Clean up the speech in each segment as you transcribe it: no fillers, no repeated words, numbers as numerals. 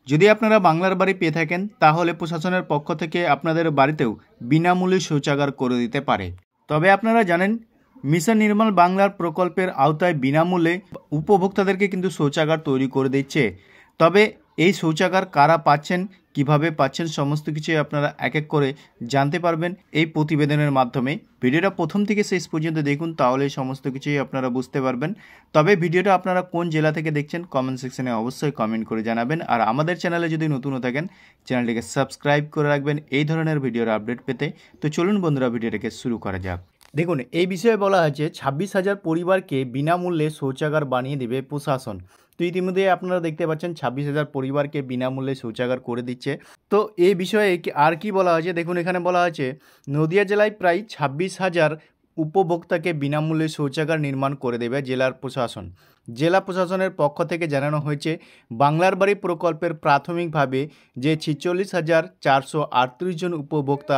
যদি আপনারা বাংলার বাড়ি পেয়ে থাকেন তাহলে প্রশাসনের পক্ষ থেকে আপনাদের বাড়িতেও বিনামূল্যে শৌচাগার করে দিতে পারে। তবে আপনারা জানেন মিশন নির্মল বাংলার প্রকল্পের আওতায় বিনামূল্যে উপভোক্তাদেরকে কিন্তু শৌচাগার তৈরি করে দিচ্ছে। তবে এই শৌচাগার কারা পাচ্ছেন, কিভাবে পাচ্ছেন, সমস্ত কিছুই আপনারা এক এক করে জানতে পারবেন এই প্রতিবেদনের মাধ্যমে। ভিডিওটা প্রথম থেকে শেষ পর্যন্ত দেখুন, তাহলে সমস্ত কিছুই আপনারা বুঝতে পারবেন। তবে ভিডিওটা আপনারা কোন জেলা থেকে দেখছেন কমেন্ট সেকশনে অবশ্যই কমেন্ট করে জানাবেন। আর আমাদের চ্যানেলে যদি নতুন থাকেন চ্যানেলটিকে সাবস্ক্রাইব করে রাখবেন এই ধরনের ভিডিওর আপডেট পেতে। তো চলুন বন্ধুরা ভিডিওটাকে শুরু করা যাক। দেখুন, এই বিষয়ে বলা হয়েছে 26,000 পরিবারকে বিনামূল্যে শৌচাগার বানিয়ে দেবে প্রশাসন। তো ইতিমধ্যে আপনারা দেখতে পাচ্ছেন 26,000 পরিবারকে বিনামূল্যে শৌচাগার করে দিচ্ছে। তো এই বিষয়ে আর কি বলা হয়েছে দেখুন, এখানে বলা হয়েছে নদিয়া জেলায় প্রায় 26,000 উপভোক্তাকে বিনামূল্যে শৌচাগার নির্মাণ করে দেবে জেলার প্রশাসন। জেলা প্রশাসনের পক্ষ থেকে জানানো হয়েছে বাংলার বাড়ি প্রকল্পের প্রাথমিকভাবে যে 46,438 জন উপভোক্তা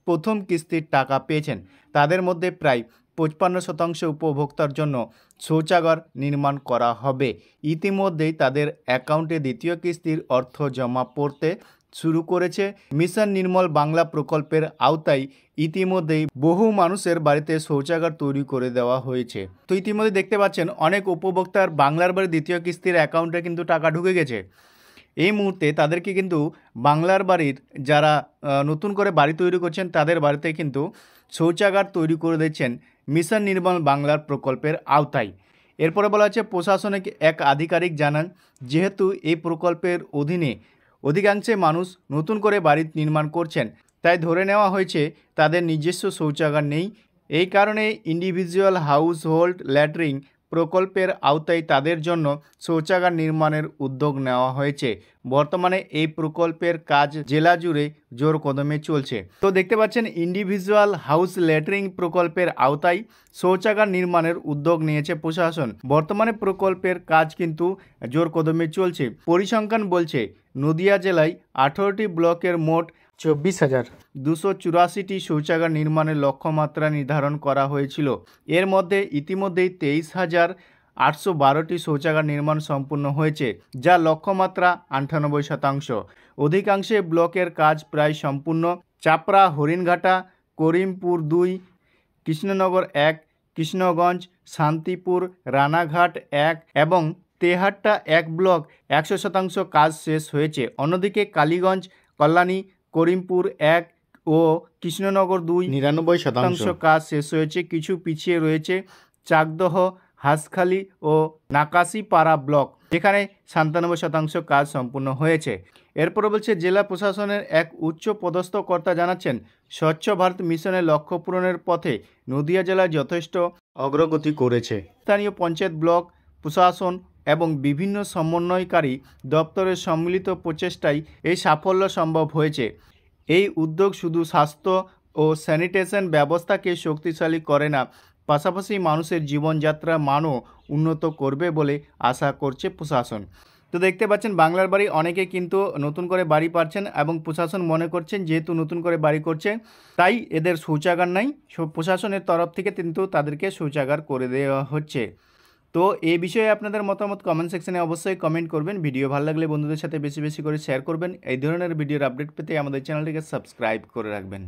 প্রথম কিস্তির টাকা পেয়েছেন তাদের মধ্যে প্রায় 55% উপভোক্তার জন্য শৌচাগার নির্মাণ করা হবে। ইতিমধ্যেই তাদের অ্যাকাউন্টে দ্বিতীয় কিস্তির অর্থ জমা পড়তে শুরু করেছে। মিশন নির্মল বাংলা প্রকল্পের আওতায় ইতিমধ্যেই বহু মানুষের বাড়িতে শৌচাগার তৈরি করে দেওয়া হয়েছে। তো ইতিমধ্যে দেখতে পাচ্ছেন অনেক উপভোক্তার বাংলার বাড়ি দ্বিতীয় কিস্তির অ্যাকাউন্টে কিন্তু টাকা ঢুকে গেছে। এই মুহূর্তে তাদেরকে কিন্তু বাংলার বাড়ির যারা নতুন করে বাড়ি তৈরি করছেন তাদের বাড়িতে কিন্তু শৌচাগার তৈরি করে দিচ্ছেন মিশন নির্মল বাংলার প্রকল্পের আওতায়। এরপরে বলা হচ্ছে প্রশাসনিক এক আধিকারিক জানান, যেহেতু এই প্রকল্পের অধীনে অধিকাংশে মানুষ নতুন করে বাড়ি নির্মাণ করছেন, তাই ধরে নেওয়া হয়েছে তাদের নিজস্ব শৌচাগার নেই। এই কারণে ইন্ডিভিজুয়াল হাউস হোল্ড ল্যাট্রিন প্রকল্পের আওতায় তাদের জন্য শৌচাগার নির্মাণের উদ্যোগ নেওয়া হয়েছে। বর্তমানে এই প্রকল্পের কাজ জেলা জুড়ে জোর কদমে চলছে। তো দেখতে পাচ্ছেন ইন্ডিভিজুয়াল হাউস ল্যাট্রিন প্রকল্পের আওতায় শৌচাগার নির্মাণের উদ্যোগ নিয়েছে প্রশাসন। বর্তমানে প্রকল্পের কাজ কিন্তু জোর কদমে চলছে। পরিসংখ্যান বলছে নদিয়া জেলায় 18টি ব্লকের মোট 24,284টি শৌচাগার নির্মাণের লক্ষ্যমাত্রা নির্ধারণ করা হয়েছিল। এর মধ্যে ইতিমধ্যেই 23,812টি শৌচাগার নির্মাণ সম্পূর্ণ হয়েছে, যা লক্ষ্যমাত্রা 98%। অধিকাংশে ব্লকের কাজ প্রায় সম্পূর্ণ। চাপড়া, হরিণঘাটা, করিমপুর 2, কৃষ্ণনগর 1, কৃষ্ণগঞ্জ, শান্তিপুর, রানাঘাট 1 এবং তেহাট্টা 1 ব্লক 100% কাজ শেষ হয়েছে। অন্যদিকে কালীগঞ্জ, কল্যাণী, করিমপুর 1 ও কৃষ্ণনগর 2 99% কাজ শেষ হয়েছে। কিছু পিছিয়ে রয়েছে চাকদহ, হাঁসখালি ও নাকাশিপাড়া ব্লক, যেখানে 97% কাজ সম্পূর্ণ হয়েছে। এরপরে বলছে জেলা প্রশাসনের এক উচ্চ পদস্থ কর্তা জানাচ্ছেন, স্বচ্ছ ভারত মিশনের লক্ষ্য পূরণের পথে নদিয়া জেলা যথেষ্ট অগ্রগতি করেছে। স্থানীয় পঞ্চায়েত, ব্লক প্রশাসন এবং বিভিন্ন সমন্বয়কারী দপ্তরের সম্মিলিত প্রচেষ্টায় এই সাফল্য সম্ভব হয়েছে। এই উদ্যোগ শুধু স্বাস্থ্য ও স্যানিটেশন ব্যবস্থাকে শক্তিশালী করে না, পাশাপাশি মানুষের জীবনযাত্রার মানও উন্নত করবে বলে আশা করছে প্রশাসন। তো দেখতে পাচ্ছেন বাংলার বাড়ি অনেকে কিন্তু নতুন করে বাড়ি পাচ্ছেন এবং প্রশাসন মনে করছেন যেহেতু নতুন করে বাড়ি করছে তাই এদের শৌচাগার নাই, প্রশাসনের তরফ থেকে কিন্তু তাদেরকে শৌচাগার করে দেওয়া হচ্ছে। তো এই বিষয়ে আপনাদের মতামত কমেন্ট সেকশনে অবশ্যই কমেন্ট করবেন। ভিডিও ভালো লাগলে বন্ধুদের সাথে বেশি বেশি করে শেয়ার করবেন। এই ধরনের ভিডিওর আপডেট পেতে আমাদের চ্যানেলটিকে সাবস্ক্রাইব করে রাখবেন।